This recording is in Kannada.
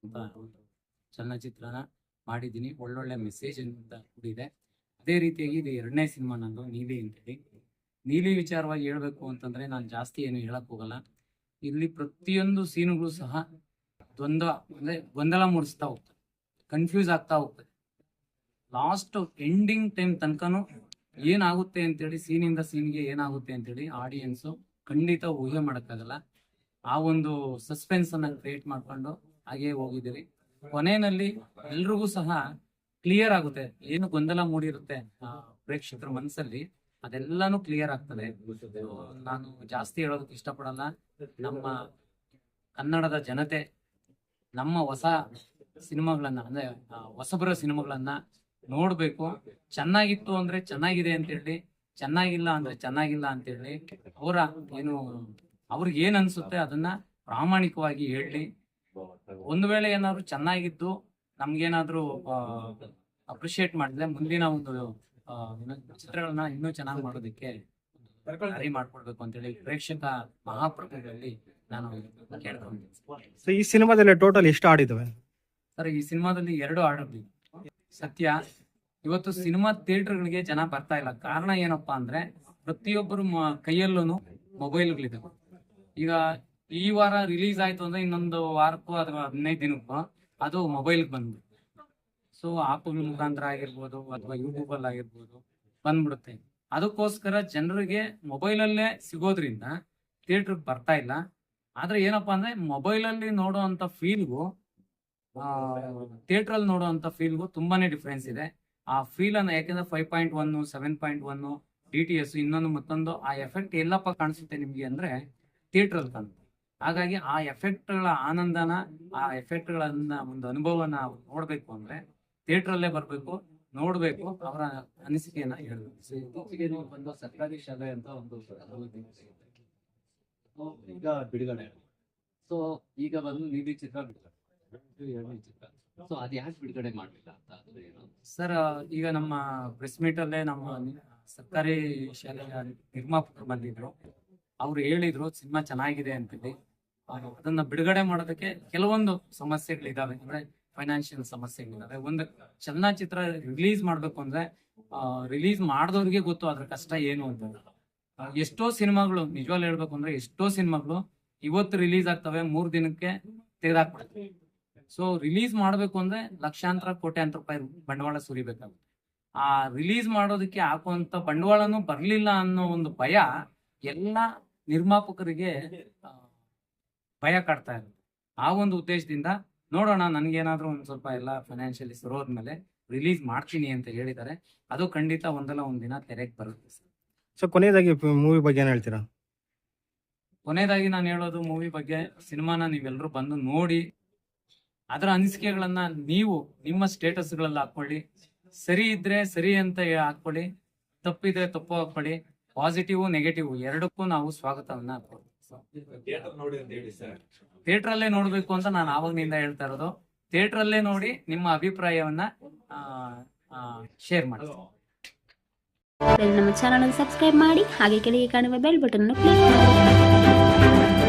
ಅಂತ ಒಂದು ಚಲನಚಿತ್ರನ ಮಾಡಿದ್ದೀನಿ. ಒಳ್ಳೊಳ್ಳೆ ಮೆಸೇಜ್ ಅಂತ ಕೂಡಿದೆ. ಅದೇ ರೀತಿಯಾಗಿ ಇದು 2ನೇ ಸಿನಿಮಾ ನಂದು, ನೀಲಿ ಅಂತೇಳಿ. ನೀಲಿ ವಿಚಾರವಾಗಿ ಹೇಳ್ಬೇಕು ಅಂತಂದ್ರೆ ನಾನು ಜಾಸ್ತಿ ಏನು ಹೇಳಕ್ ಹೋಗಲ್ಲ. ಇಲ್ಲಿ ಪ್ರತಿಯೊಂದು ಸೀನುಗಳು ಸಹ ಗೊಂದಲ ಮೂಡಿಸ್ತಾ ಹೋಗ್ತದೆ, ಕನ್ಫ್ಯೂಸ್ ಆಗ್ತಾ ಹೋಗ್ತದೆ. ಲಾಸ್ಟ್ ಎಂಡಿಂಗ್ ಟೈಮ್ ತನಕನೂ ಏನಾಗುತ್ತೆ ಅಂತೇಳಿ, ಸೀನಿಂದ ಸೀನ್ಗೆ ಏನಾಗುತ್ತೆ ಅಂತೇಳಿ ಆಡಿಯನ್ಸ್ ಖಂಡಿತ ಊಹೆ ಮಾಡೋಕ್ಕಾಗಲ್ಲ. ಆ ಒಂದು ಸಸ್ಪೆನ್ಸ್ ಅನ್ನ ಕ್ರಿಯೇಟ್ ಮಾಡ್ಕೊಂಡು ಹಾಗೆ ಹೋಗಿದ್ದೀರಿ. ಕೊನೆಯಲ್ಲಿ ಎಲ್ರಿಗೂ ಸಹ ಕ್ಲಿಯರ್ ಆಗುತ್ತೆ, ಏನು ಗೊಂದಲ ಮೂಡಿರುತ್ತೆ ಪ್ರೇಕ್ಷಕರ ಮನಸ್ಸಲ್ಲಿ, ಅದೆಲ್ಲಾನು ಕ್ಲಿಯರ್ ಆಗ್ತದೆ. ನಾನು ಜಾಸ್ತಿ ಹೇಳೋದಕ್ಕೆ ಇಷ್ಟಪಡಲ್ಲ. ನಮ್ಮ ಕನ್ನಡದ ಜನತೆ ನಮ್ಮ ಹೊಸ ಸಿನಿಮಾಗಳನ್ನ, ಅಂದ್ರೆ ಹೊಸಬರ ಸಿನಿಮಾಗಳನ್ನ ನೋಡ್ಬೇಕು. ಚೆನ್ನಾಗಿತ್ತು ಅಂದ್ರೆ ಚೆನ್ನಾಗಿದೆ ಅಂತ ಹೇಳಿ, ಚೆನ್ನಾಗಿಲ್ಲ ಅಂದ್ರೆ ಚೆನ್ನಾಗಿಲ್ಲ ಅಂತ ಹೇಳಿ, ಅವ್ರಿಗೆ ಏನ್ ಅನ್ಸುತ್ತೆ ಅದನ್ನ ಪ್ರಾಮಾಣಿಕವಾಗಿ ಹೇಳಿ. ಒಂದು ವೇಳೆ ಏನಾದ್ರು ಚೆನ್ನಾಗಿದ್ದು ನಮ್ಗೇನಾದ್ರು ಅಪ್ರಿಶಿಯೇಟ್ ಮಾಡಿದ್ರೆ ಮುಂದಿನ ಒಂದು ಚಿತ್ರಗಳನ್ನ ಇನ್ನೂ ಚೆನ್ನಾಗಿ ಮಾಡೋದಕ್ಕೆ ಟ್ರೈ ಮಾಡ್ಕೊಡ್ಬೇಕು ಅಂತೇಳಿ ಪ್ರೇಕ್ಷಕ ಮಹಾಪ್ರಭುಗಳಲ್ಲಿ ನಾನು ಕೇಳ್ಕೊಂಡಿದ್ದೀನಿ. ಈ ಸಿನಿಮಾದಲ್ಲಿ ಟೋಟಲ್ ಎಷ್ಟು ಹಾಡಿದಾವೆ ಸರ್? ಈ ಸಿನಿಮಾದಲ್ಲಿ 2 ಹಾಡುಗಳು. ಸತ್ಯ, ಇವತ್ತು ಸಿನಿಮಾ ಥಿಯೇಟರ್ಗಳಿಗೆ ಜನ ಬರ್ತಾ ಇಲ್ಲ. ಕಾರಣ ಏನಪ್ಪಾ ಅಂದ್ರೆ ಪ್ರತಿಯೊಬ್ಬರು ಕೈಯಲ್ಲೂ ಮೊಬೈಲ್ಗಳಿದಾವೆ. ಈಗ ಈ ವಾರ ರಿಲೀಸ್ ಆಯ್ತು ಅಂದ್ರೆ ಇನ್ನೊಂದು ವಾರಕ್ಕೂ ಅಥವಾ 15 ದಿನಕ್ಕೂ ಅದು ಮೊಬೈಲ್ ಬಂದು, ಸೊ ಆಪ್ಗಳ ಮುಖಾಂತರ ಆಗಿರ್ಬೋದು ಅಥವಾ ಯೂಟ್ಯೂಬ್ ಅಲ್ಲಿ ಆಗಿರ್ಬೋದು ಬಂದ್ಬಿಡುತ್ತೆ. ಅದಕ್ಕೋಸ್ಕರ ಜನರಿಗೆ ಮೊಬೈಲಲ್ಲೇ ಸಿಗೋದ್ರಿಂದ ಥಿಯೇಟರ್ಗೆ ಬರ್ತಾ ಇಲ್ಲ. ಆದ್ರೆ ಏನಪ್ಪಾ ಅಂದ್ರೆ ಮೊಬೈಲಲ್ಲಿ ನೋಡುವಂತ ಫೀಲ್ಗೂ ಥಿಯೇಟರ್ ಅಲ್ಲಿ ನೋಡುವಂತ ಫೀಲ್ಗೂ ತುಂಬಾನೇ ಡಿಫ್ರೆನ್ಸ್ ಇದೆ. ಆ ಫೀಲ್ ಅನ್ನ, ಯಾಕಂದ್ರೆ 5.1 7.1 DTS ಇನ್ನೊಂದು ಮತ್ತೊಂದು, ಆ ಎಫೆಕ್ಟ್ ಎಲ್ಲಪ್ಪ ಕಾಣಿಸುತ್ತೆ ನಿಮ್ಗೆ ಅಂದ್ರೆ ಥಿಯೇಟರ್ ಅಲ್ಲಿ ಕಾಣುತ್ತೆ. ಹಾಗಾಗಿ ಆ ಎಫೆಕ್ಟ್ಗಳ ಆನಂದನ, ಆ ಎಫೆಕ್ಟ್ಗಳನ್ನ ಒಂದು ಅನುಭವನ ನೋಡ್ಬೇಕು ಅಂದ್ರೆ ಥಿಯೇಟರ್ ಅಲ್ಲೇ ಬರ್ಬೇಕು, ನೋಡ್ಬೇಕು, ಅವರ ಅನಿಸಿಕೆಯನ್ನ ಹೇಳ್ಬೇಕು. ಬಂದು ಸರ್ಕಾರಿ ಶಾಲೆ ಅಂತ ಒಂದು ಈಗ ಬಿಡುಗಡೆ. ಸೊ ಈಗ ಬಂದು ನೀಲಿ ಚಿತ್ರ ಬಿಡುಗಡೆ, 2ನೇ ಚಿತ್ರ. ಸೊ ಅದ್ ಯಾಕೆ ಬಿಡುಗಡೆ ಮಾಡ್ಲಿಲ್ಲ ಅಂತ ಅದು ಏನು ಸರ್? ಈಗ ನಮ್ಮ ಪ್ರೆಸ್ ಮೀಟ್ ಅಲ್ಲೇ ನಮ್ಮ ಸರ್ಕಾರಿ ಶಾಲೆಯ ನಿರ್ಮಾಪಕರು ಬಂದಿದ್ರು. ಅವ್ರು ಹೇಳಿದ್ರು ಸಿನಿಮಾ ಚೆನ್ನಾಗಿದೆ ಅಂತೇಳಿ. ಅದನ್ನ ಬಿಡುಗಡೆ ಮಾಡೋದಕ್ಕೆ ಕೆಲವೊಂದು ಸಮಸ್ಯೆಗಳಿದಾವೆ, ಅಂದ್ರೆ ಫೈನಾನ್ಷಿಯಲ್ ಸಮಸ್ಯೆಗಳಿದಾವೆ. ಒಂದು ಚಲನಚಿತ್ರ ರಿಲೀಸ್ ಮಾಡ್ಬೇಕು ಅಂದ್ರೆ ರಿಲೀಸ್ ಮಾಡಿದವ್ರಿಗೆ ಗೊತ್ತು ಅದ್ರ ಕಷ್ಟ ಏನು ಅಂತ. ಎಷ್ಟೋ ಸಿನಿಮಾಗಳು, ನಿಜವಾಗ್ಲೂ ಹೇಳ್ಬೇಕು ಅಂದ್ರೆ ಎಷ್ಟೋ ಸಿನಿಮಾಗಳು ಇವತ್ತು ರಿಲೀಸ್ ಆಗ್ತವೆ, 3 ದಿನಕ್ಕೆ ತೆಗೆದಾಕ್ಬಿಡ್ತವೆ. ಸೊ ರಿಲೀಸ್ ಮಾಡ್ಬೇಕು ಅಂದ್ರೆ ಲಕ್ಷಾಂತರ ಕೋಟ್ಯಾಂತರ ರೂಪಾಯಿ ಬಂಡವಾಳ ಸುರಿಬೇಕಾಗುತ್ತೆ. ಆ ರಿಲೀಸ್ ಮಾಡೋದಕ್ಕೆ ಹಾಕುವಂತ ಬಂಡವಾಳನೂ ಬರ್ಲಿಲ್ಲ ಅನ್ನೋ ಒಂದು ಭಯ ಎಲ್ಲ ನಿರ್ಮಾಪಕರಿಗೆ ಭಯ ಕಾಡ್ತಾ ಇರುತ್ತೆ. ಆ ಒಂದು ಉದ್ದೇಶದಿಂದ ನೋಡೋಣ, ನನ್ಗೇನಾದ್ರೂ ಒಂದ್ ಸ್ವಲ್ಪ ಎಲ್ಲ ಫೈನಾನ್ಷಿಯಲಿ ಸರೋದ್ಮೇಲೆ ರಿಲೀಸ್ ಮಾಡ್ತೀನಿ ಅಂತ ಹೇಳಿದ್ದಾರೆ. ಅದು ಖಂಡಿತ ಒಂದಲ್ಲ ಒಂದಿನ ತೆರೆಗೆ ಬರುತ್ತೆ ಸರ್. ಸೊ ಕೊನೆಯದಾಗಿ ಮೂವಿ ಬಗ್ಗೆ ಏನ್ ಹೇಳ್ತೀರಾ? ಕೊನೆಯದಾಗಿ ನಾನು ಹೇಳೋದು, ಮೂವಿ ಬಗ್ಗೆ, ಸಿನಿಮಾನ ನೀವೆಲ್ಲರೂ ಬಂದು ನೋಡಿ ಅದರ ಅನಿಸಿಕೆಗಳನ್ನ ನೀವು ನಿಮ್ಮ ಸ್ಟೇಟಸ್ಗಳಲ್ಲಿ ಹಾಕೊಳ್ಳಿ. ಸರಿ ಇದ್ರೆ ಸರಿ ಅಂತ ಹಾಕೊಳ್ಳಿ, ತಪ್ಪಿದ್ರೆ ತಪ್ಪು ಹಾಕೊಳ್ಳಿ. ಪಾಸಿಟಿವ್ ನೆಗೆಟಿವ್ ಎರಡಕ್ಕೂ ನಾವು ಸ್ವಾಗತವನ್ನ ಹಾಕೊಳ್ಳಿ. ಥಿಯೇಟರ್ ಅಲ್ಲೇ ನೋಡ್ಬೇಕು ಅಂತ ನಾನು ಆವಾಗ್ನಿಂದ ಹೇಳ್ತಾ ಇರೋದು. ಥಿಯೇಟರ್ ಅಲ್ಲೇ ನೋಡಿ ನಿಮ್ಮ ಅಭಿಪ್ರಾಯವನ್ನ ಶೇರ್ ಮಾಡಿ. ನಮ್ಮ ಚಾನಲ್ ಸಬ್ಸ್ಕ್ರೈಬ್ ಮಾಡಿ, ಹಾಗೆ ಕೆಳಗೆ ಕಾಣುವ ಬೆಲ್ ಬಟನ್ ಕ್ಲಿಕ್ ಮಾಡಿ.